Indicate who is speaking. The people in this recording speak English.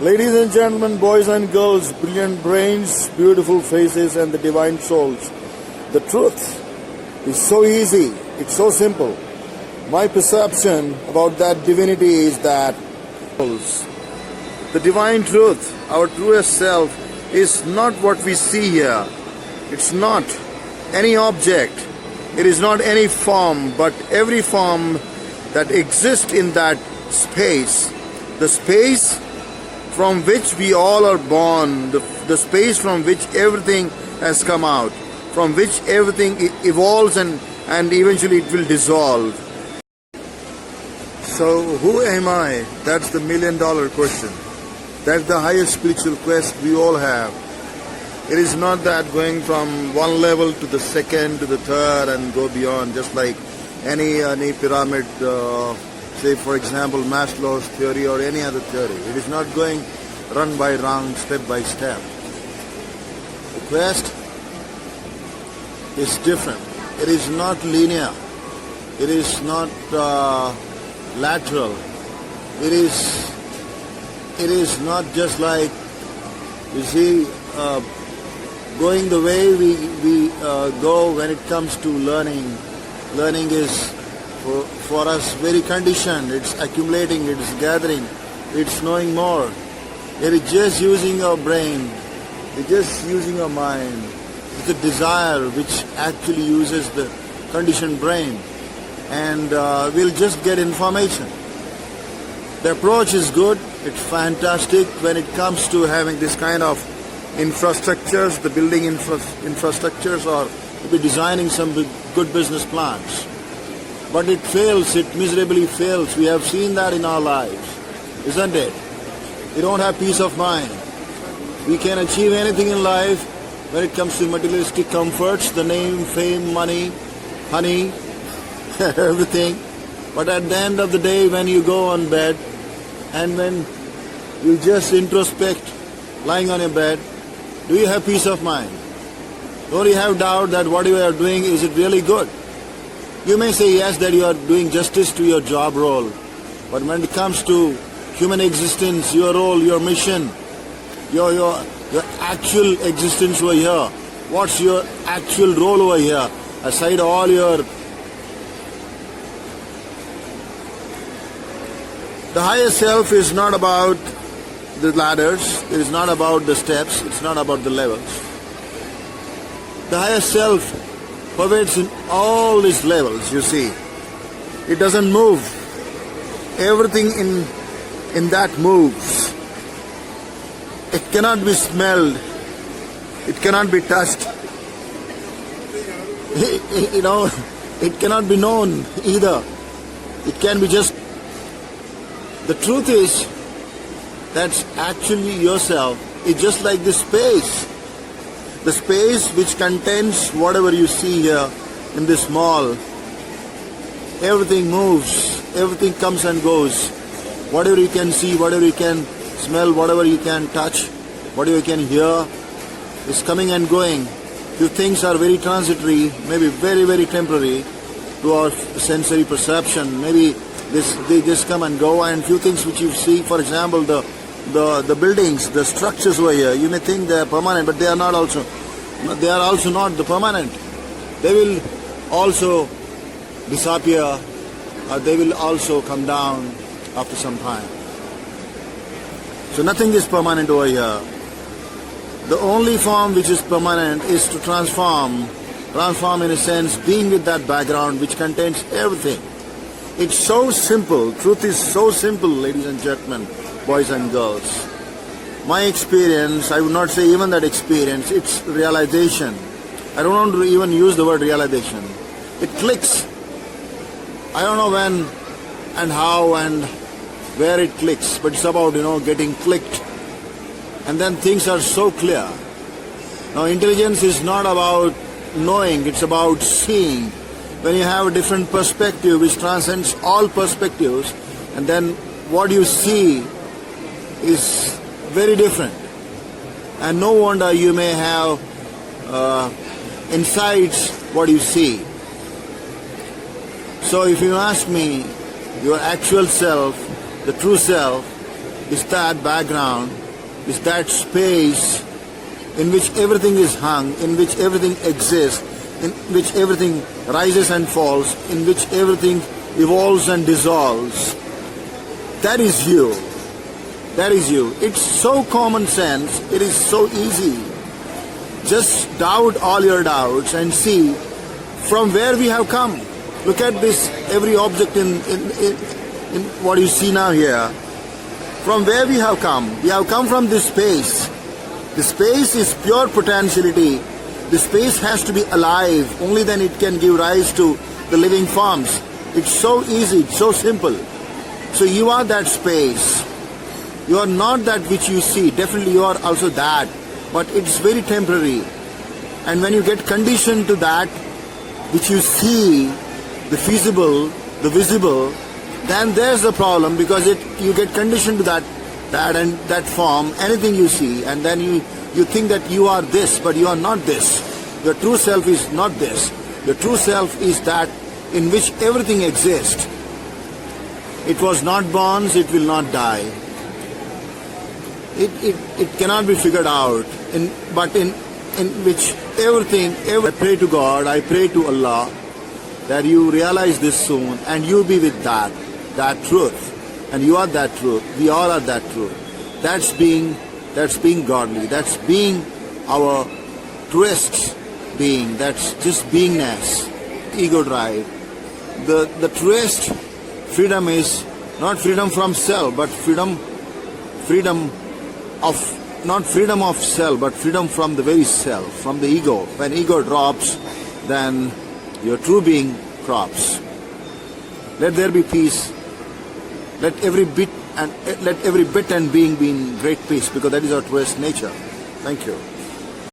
Speaker 1: Ladies and gentlemen, boys and girls, brilliant brains, beautiful faces, and the divine souls. The truth is so easy, it's so simple. My perception about that divinity is that the divine truth, our truest self, is not what we see here. It's not any object. It is not any form, but every form that exists in that space. The space from which we all are born, the space from which everything has come out, from which everything evolves and eventually it will dissolve. So who am I? That's the $1,000,000 question. That's the highest spiritual quest we all have. It is not that going from one level to the second to the third and go beyond, just like any pyramid, say for example Maslow's theory or any other theory. It is not going run by run, step by step. The quest is different. It is not linear. It is not lateral. It is not just like, you see, going the way we go when it comes to learning. Learning is for us very conditioned. It's accumulating, it's gathering, it's knowing more. It is just using your brain, it's just using your mind. It's a desire which actually uses the conditioned brain, and we'll just get information. The approach is good, it's fantastic when it comes to having this kind of infrastructures, the building infrastructures, or maybe designing some good business plans. But it fails, it miserably fails. We have seen that in our lives, isn't it? We don't have peace of mind. We can achieve anything in life when it comes to materialistic comforts, the name, fame, money, honey, everything. But at the end of the day, when you go on bed and when you just introspect lying on your bed, do you have peace of mind? Don't you have doubt that what you are doing, is it really good? You may say yes, that you are doing justice to your job role, but when it comes to human existence, your role, your mission, your actual existence over here, what's your actual role over here, aside all your... The higher self is not about the ladders, it is not about the steps, it's not about the levels. The higher self pervades in all these levels, you see. It doesn't move. Everything in that moves. It cannot be smelled. It cannot be touched. It cannot be known either. It can be just... The truth is, that's actually yourself. It's just like this space. The space which contains whatever you see here in this mall. Everything moves, everything comes and goes. Whatever you can see, whatever you can smell, whatever you can touch, whatever you can hear is coming and going. Few things are very transitory, maybe very, very temporary to our sensory perception. Maybe they just come and go, and few things which you see, for example, the buildings, the structures over here, you may think they are permanent, but they are not also. They are also not the permanent. They will also disappear, or they will also come down after some time. So nothing is permanent over here. The only form which is permanent is to transform in a sense, being with that background which contains everything. It's so simple. Truth is so simple, ladies and gentlemen, boys and girls. My experience, I would not say even that experience, it's realization. I don't want to even use the word realization. It clicks. I don't know when and how and where it clicks, but it's about, getting clicked. And then things are so clear. Now, intelligence is not about knowing, it's about seeing. When you have a different perspective which transcends all perspectives, and then what you see is very different. And no wonder you may have insights what you see. So if you ask me, your actual self, the true self, is that background, is that space in which everything is hung, in which everything exists, in which everything rises and falls, in which everything evolves and dissolves. That is you. That is you. It's so common sense. It is so easy. Just doubt all your doubts and see from where we have come. Look at this, every object in what you see now here. From where we have come. We have come from this space. The space is pure potentiality. The space has to be alive. Only then it can give rise to the living forms. It's so easy, it's so simple. So you are that space. You are not that which you see. Definitely you are also that. But it's very temporary. And when you get conditioned to that which you see, the feasible, the visible, then there's the problem, because you get conditioned to that and that form, anything you see, and then you think that you are this, but you are not this. Your true self is not this. Your true self is that in which everything exists. It was not born, it will not die. It cannot be figured out, but in which everything, I pray to God, I pray to Allah, that you realize this soon, and you be with that truth. And you are that truth. We all are that truth. That's being godly. That's being our truest being. That's just beingness. Ego drive. The truest freedom is not freedom from self, but freedom of, not freedom of self, but freedom from the very self, from the ego. When ego drops, then your true being drops. Let there be peace. Let every bit and being be in great peace, because that is our truest nature. Thank you.